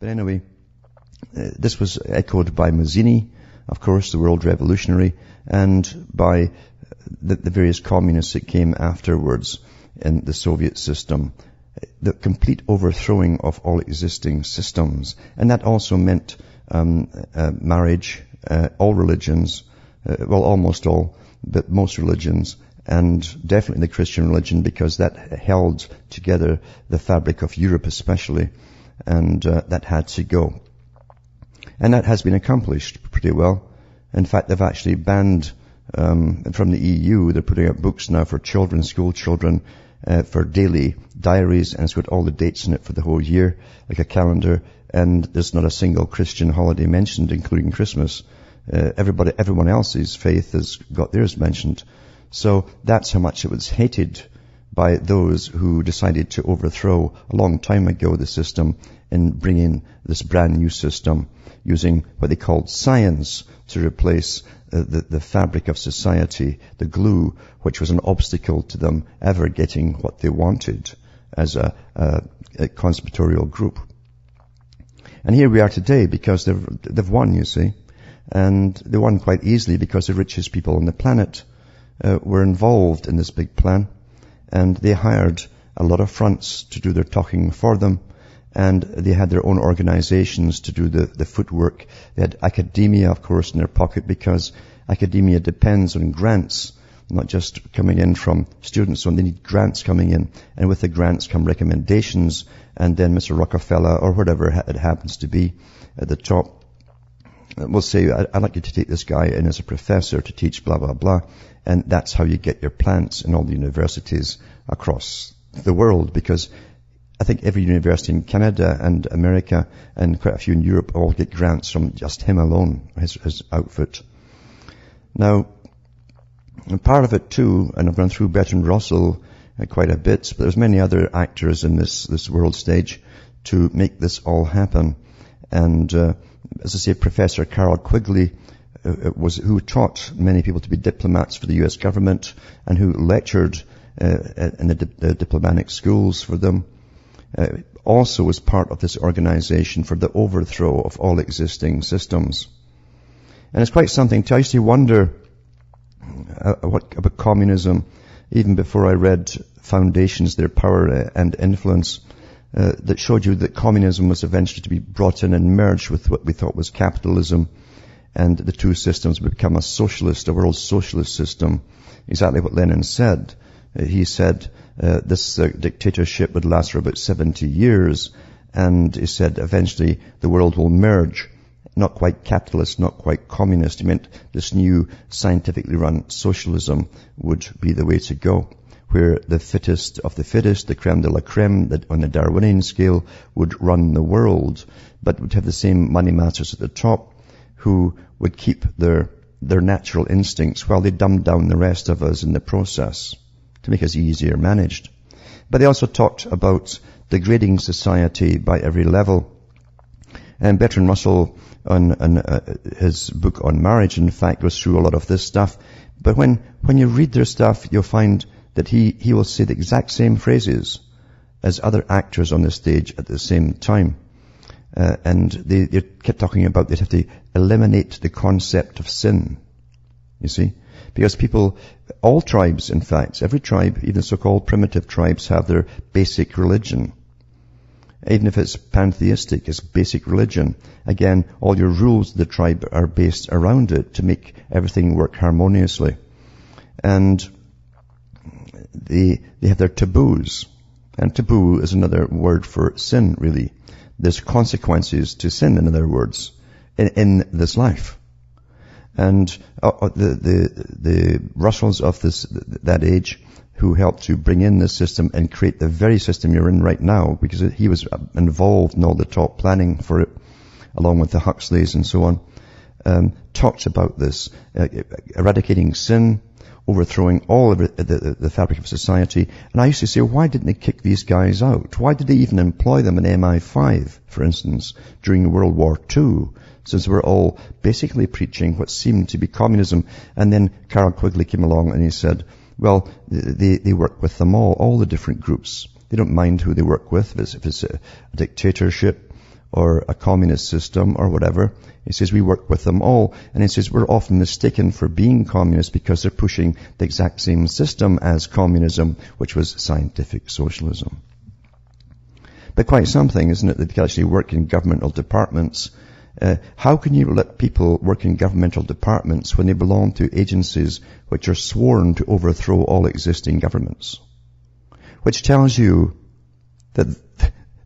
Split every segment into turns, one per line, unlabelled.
But anyway, this was echoed by Mazzini, of course, the world revolutionary, and by the various communists that came afterwards in the Soviet system. The complete overthrowing of all existing systems. And that also meant marriage, all religions, well, almost all, but most religions, and definitely the Christian religion, because that held together the fabric of Europe especially, and that had to go. And that has been accomplished pretty well. In fact, they've actually banned from the EU, they're putting out books now for children, school children, for daily diaries, and it's got all the dates in it for the whole year, like a calendar, and there's not a single Christian holiday mentioned, including Christmas. Everyone else's faith has got theirs mentioned. So that's how much it was hated by those who decided to overthrow a long time ago the system and bring in this brand new system using what they called science to replace the fabric of society, the glue, which was an obstacle to them ever getting what they wanted as a conspiratorial group. And here we are today because they've won, you see. And they won quite easily because the richest people on the planet were involved in this big plan. And they hired a lot of fronts to do their talking for them. And they had their own organizations to do the footwork. They had academia, of course, in their pocket, because academia depends on grants, not just coming in from students. So they need grants coming in. And with the grants come recommendations. And then Mr. Rockefeller, or whatever it happens to be at the top, will say, I'd like you to take this guy in as a professor to teach blah, blah, blah. And that's how you get your plants in all the universities across the world, because I think every university in Canada and America and quite a few in Europe all get grants from just him alone, his outfit. Now, part of it too, and I've gone through Bertrand Russell quite a bit, but there's many other actors in this world stage to make this all happen. And as I say, Professor Carroll Quigley who taught many people to be diplomats for the U.S. government and who lectured in the diplomatic schools for them, also was part of this organization for the overthrow of all existing systems. And it's quite something. I used to wonder about communism, even before I read Foundations, Their Power and Influence, that showed you that communism was eventually to be brought in and merged with what we thought was capitalism, and the two systems would become a world socialist system. Exactly what Lenin said. He said this dictatorship would last for about 70 years, and he said eventually the world will merge. Not quite capitalist, not quite communist. He meant this new scientifically run socialism would be the way to go, where the fittest of the fittest, the creme de la creme, that on the Darwinian scale, would run the world, but would have the same money masters at the top who would keep their natural instincts while they dumbed down the rest of us in the process to make us easier managed. But they also talked about degrading society by every level. And Bertrand Russell, on his book on marriage, in fact, goes through a lot of this stuff. But when you read their stuff, you'll find that he will say the exact same phrases as other actors on the stage at the same time. And they kept talking about they'd have to eliminate the concept of sin, you see. Because people, all tribes, in fact, every tribe, even so-called primitive tribes, have their basic religion. Even if it's pantheistic, it's basic religion. Again, all your rules of the tribe are based around it to make everything work harmoniously. And they have their taboos. And taboo is another word for sin, really. There's consequences to sin, in other words, in this life. And the Russells of that age, who helped to bring in this system and create the very system you're in right now, because he was involved in all the top planning for it, along with the Huxleys and so on, talked about this, eradicating sin, overthrowing all of the fabric of society. And I used to say, why didn't they kick these guys out? Why did they even employ them in MI5, for instance, during World War II, since we're all basically preaching what seemed to be communism? And then Carroll Quigley came along and he said, well, they work with them all the different groups. They don't mind who they work with, if it's a dictatorship or a communist system or whatever. He says we work with them all. And he says we're often mistaken for being communists because they're pushing the exact same system as communism, which was scientific socialism. But quite something, isn't it, that they can actually work in governmental departments. How can you let people work in governmental departments when they belong to agencies which are sworn to overthrow all existing governments? Which tells you that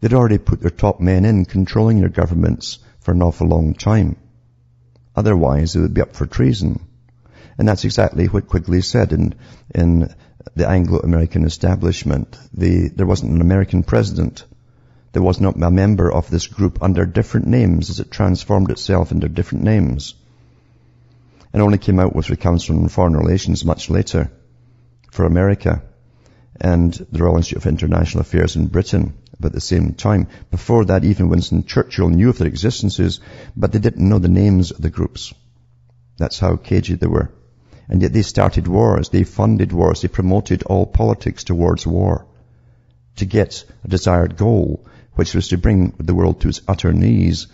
they'd already put their top men in controlling their governments for an awful long time. Otherwise, it would be up for treason. And that's exactly what Quigley said in the Anglo-American establishment. There wasn't an American president. There was not a member of this group under different names as it transformed itself into different names. And only came out with the Council on Foreign Relations much later for America and the Royal Institute of International Affairs in Britain about the same time. Before that, even Winston Churchill knew of their existences, but they didn't know the names of the groups. That's how cagey they were. And yet they started wars, they funded wars, they promoted all politics towards war to get a desired goal, which was to bring the world to its utter knees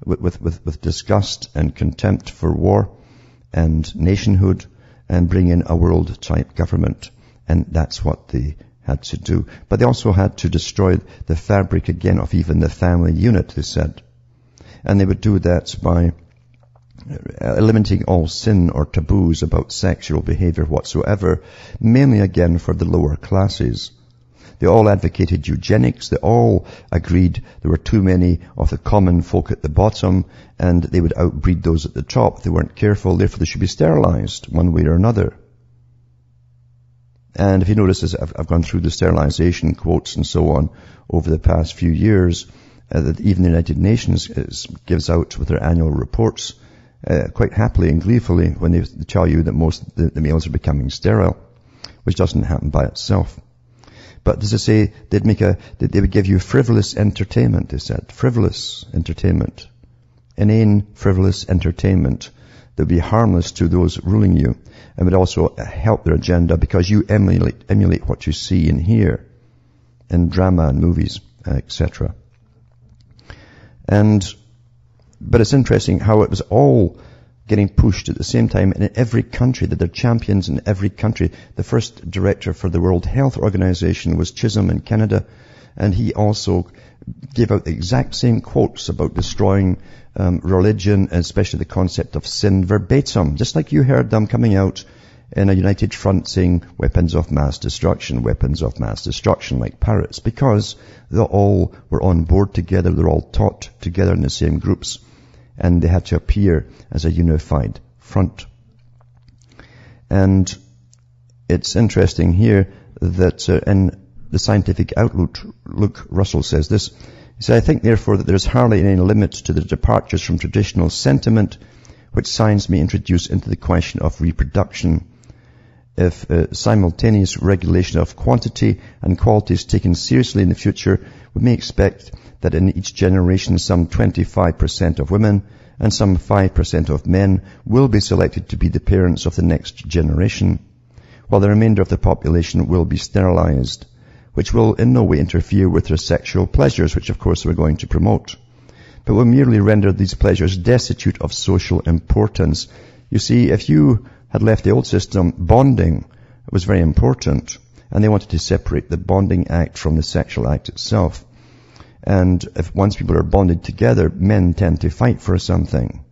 with disgust and contempt for war and nationhood, and bring in a world-type government. And that's what they had to do. But they also had to destroy the fabric again of even the family unit, they said. And they would do that by eliminating all sin or taboos about sexual behavior whatsoever, mainly again for the lower classes. They all advocated eugenics. They all agreed there were too many of the common folk at the bottom, and they would outbreed those at the top if they weren't careful. Therefore, they should be sterilized one way or another. And if you notice, as I've gone through the sterilization quotes and so on over the past few years, that even the United Nations gives out with their annual reports quite happily and gleefully when they tell you that most of the males are becoming sterile, which doesn't happen by itself. But as I say, they would give you frivolous entertainment, they said. Frivolous entertainment. Inane, frivolous entertainment that would be harmless to those ruling you, and would also help their agenda because you emulate what you see and hear in drama and movies, etc. But it's interesting how it was all getting pushed at the same time in every country, that they're champions in every country. The first director for the World Health Organization was Chisholm in Canada, and he also gave out the exact same quotes about destroying religion, especially the concept of sin, verbatim, just like you heard them coming out in a united front saying weapons of mass destruction, like parrots, because they all were on board together, they're all taught together in the same groups, and they had to appear as a unified front. And it's interesting here that in the Scientific Outlook, Russell says this. He said, I think therefore that there is hardly any limit to the departures from traditional sentiment which science may introduce into the question of reproduction. If simultaneous regulation of quantity and quality is taken seriously in the future, we may expect that in each generation some 25% of women and some 5% of men will be selected to be the parents of the next generation, while the remainder of the population will be sterilized, which will in no way interfere with their sexual pleasures, which of course we're going to promote, but will merely render these pleasures destitute of social importance. You see, if you had left the old system, bonding was very important, and they wanted to separate the bonding act from the sexual act itself. And if once people are bonded together, men tend to fight for something.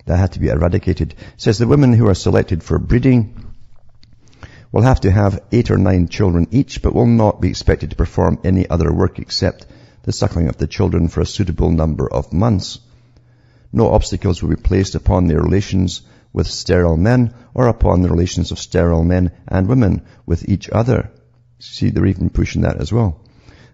That had to be eradicated. It says the women who are selected for breeding will have to have 8 or 9 children each, but will not be expected to perform any other work except the suckling of the children for a suitable number of months. No obstacles will be placed upon their relations with sterile men or upon the relations of sterile men and women with each other. See, they're even pushing that as well.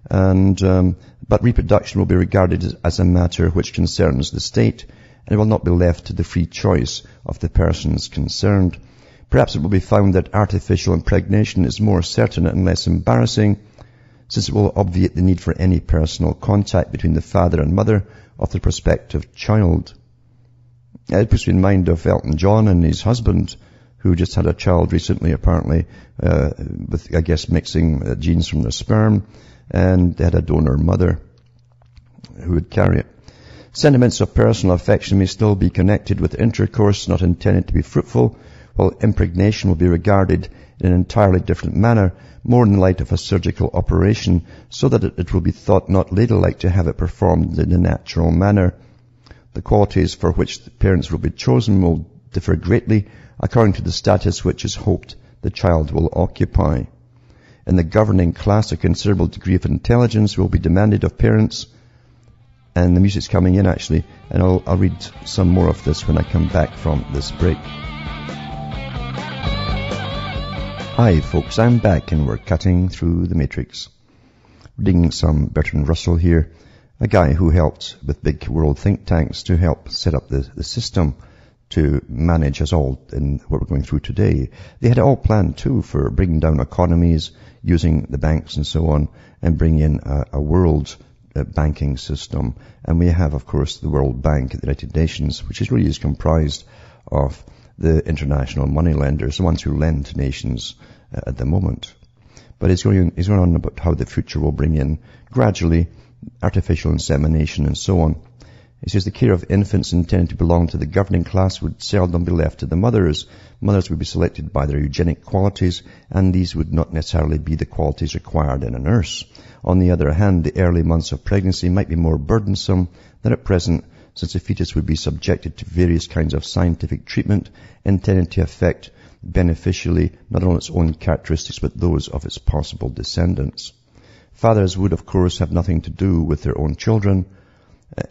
But reproduction will be regarded as a matter which concerns the state, and it will not be left to the free choice of the persons concerned. Perhaps it will be found that artificial impregnation is more certain and less embarrassing, since it will obviate the need for any personal contact between the father and mother of the prospective child. It puts me in mind of Elton John and his husband, who just had a child recently, apparently, with, I guess, mixing genes from their sperm, and they had a donor mother. who would carry it. Sentiments of personal affection may still be connected with intercourse not intended to be fruitful, while impregnation will be regarded in an entirely different manner, more in the light of a surgical operation, so that it will be thought not ladylike to have it performed in a natural manner. The qualities for which the parents will be chosen will differ greatly according to the status which is hoped the child will occupy. In the governing class, a considerable degree of intelligence will be demanded of parents. And the music's coming in, actually, and I'll read some more of this when I come back from this break. Hi, folks, I'm back, and we're cutting through the matrix. Reading some Bertrand Russell here, a guy who helped with big world think tanks to help set up the system to manage us all in what we're going through today. They had it all planned, too, for bringing down economies, using the banks and so on, and bring in a world banking system. And we have, of course, the World Bank at the United Nations, which is really comprised of the international money lenders, the ones who lend to nations at the moment. But he's going on about how the future will bring in gradually artificial insemination and so on. He says the care of infants intended to belong to the governing class would seldom be left to the mothers. Mothers would be selected by their eugenic qualities, and these would not necessarily be the qualities required in a nurse. On the other hand, the early months of pregnancy might be more burdensome than at present, since the fetus would be subjected to various kinds of scientific treatment intended to affect beneficially not only its own characteristics but those of its possible descendants. Fathers would, of course, have nothing to do with their own children.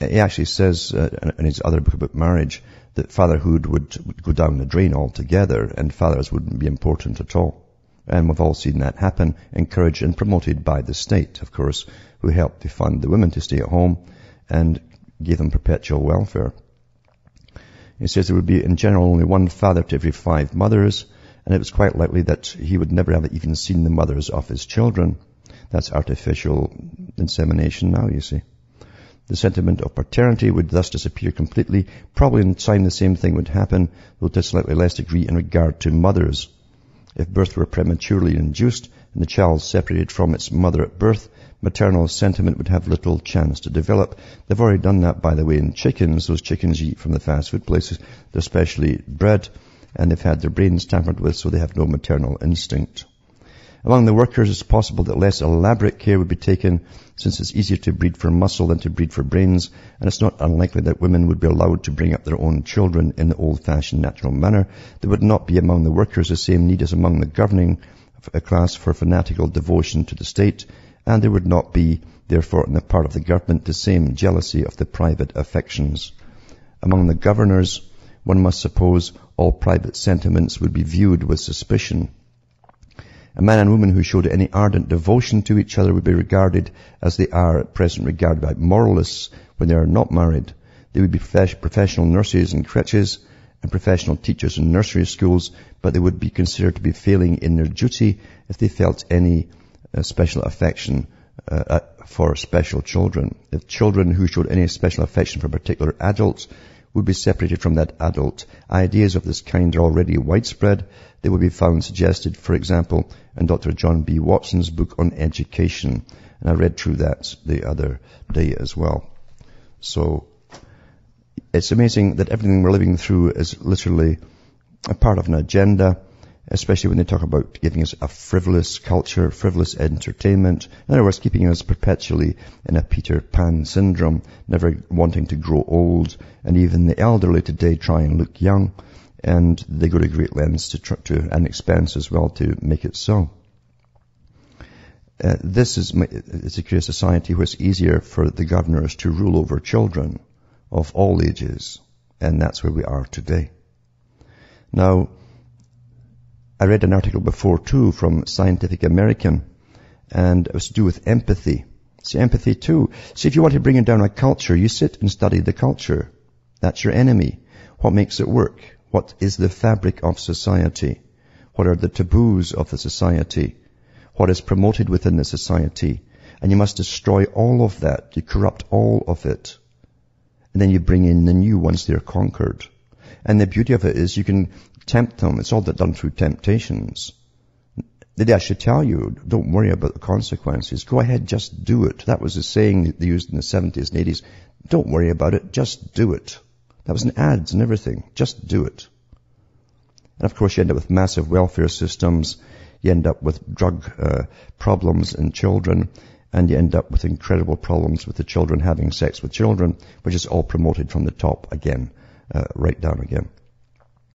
He actually says in his other book about marriage that fatherhood would go down the drain altogether and fathers wouldn't be important at all. And we've all seen that happen, encouraged and promoted by the state, of course, who helped to fund the women to stay at home and gave them perpetual welfare. He says there would be in general only one father to every 5 mothers, and it was quite likely that he would never have even seen the mothers of his children. That's artificial insemination now, you see. The sentiment of paternity would thus disappear completely. Probably in time the same thing would happen, though to a slightly less degree in regard to mothers. If birth were prematurely induced and the child separated from its mother at birth, maternal sentiment would have little chance to develop. They've already done that, by the way, in chickens. Those chickens you eat from the fast food places, they're specially bred, and they've had their brains tampered with, so they have no maternal instinct. Among the workers, it's possible that less elaborate care would be taken, since it's easier to breed for muscle than to breed for brains, and it's not unlikely that women would be allowed to bring up their own children in the old-fashioned natural manner. There would not be among the workers the same need as among the governing class for fanatical devotion to the state, and there would not be, therefore, on the part of the government, the same jealousy of the private affections. Among the governors, one must suppose all private sentiments would be viewed with suspicion. A man and woman who showed any ardent devotion to each other would be regarded as they are at present regarded by moralists when they are not married. They would be professional nurses in creches and professional teachers in nursery schools, but they would be considered to be failing in their duty if they felt any special affection for special children. If children who showed any special affection for particular adults would be separated from that adult. Ideas of this kind are already widespread. They will be found suggested, for example, in Dr. John B. Watson's book on education. And I read through that the other day as well. So it's amazing that everything we're living through is literally a part of an agenda, especially when they talk about giving us a frivolous culture, frivolous entertainment. In other words, keeping us perpetually in a Peter Pan syndrome, never wanting to grow old. And even the elderly today try and look young, and they go to great lengths to an expense as well to make it so. It's to create a society where it's easier for the governors to rule over children of all ages, and that's where we are today. Now, I read an article before too from Scientific American, and it was to do with empathy. See, empathy too. See, if you want to bring down a culture, you sit and study the culture. That's your enemy. What makes it work? What is the fabric of society? What are the taboos of the society? What is promoted within the society? And you must destroy all of that. You corrupt all of it. And then you bring in the new once they're conquered. And the beauty of it is you can tempt them. It's all done through temptations. Did they actually tell you, don't worry about the consequences. Go ahead, just do it. That was a saying they used in the 70s and 80s. Don't worry about it, just do it. That was in ads and everything. Just do it. And of course you end up with massive welfare systems. You end up with drug problems in children. And you end up with incredible problems with the children having sex with children, which is all promoted from the top again, right down again.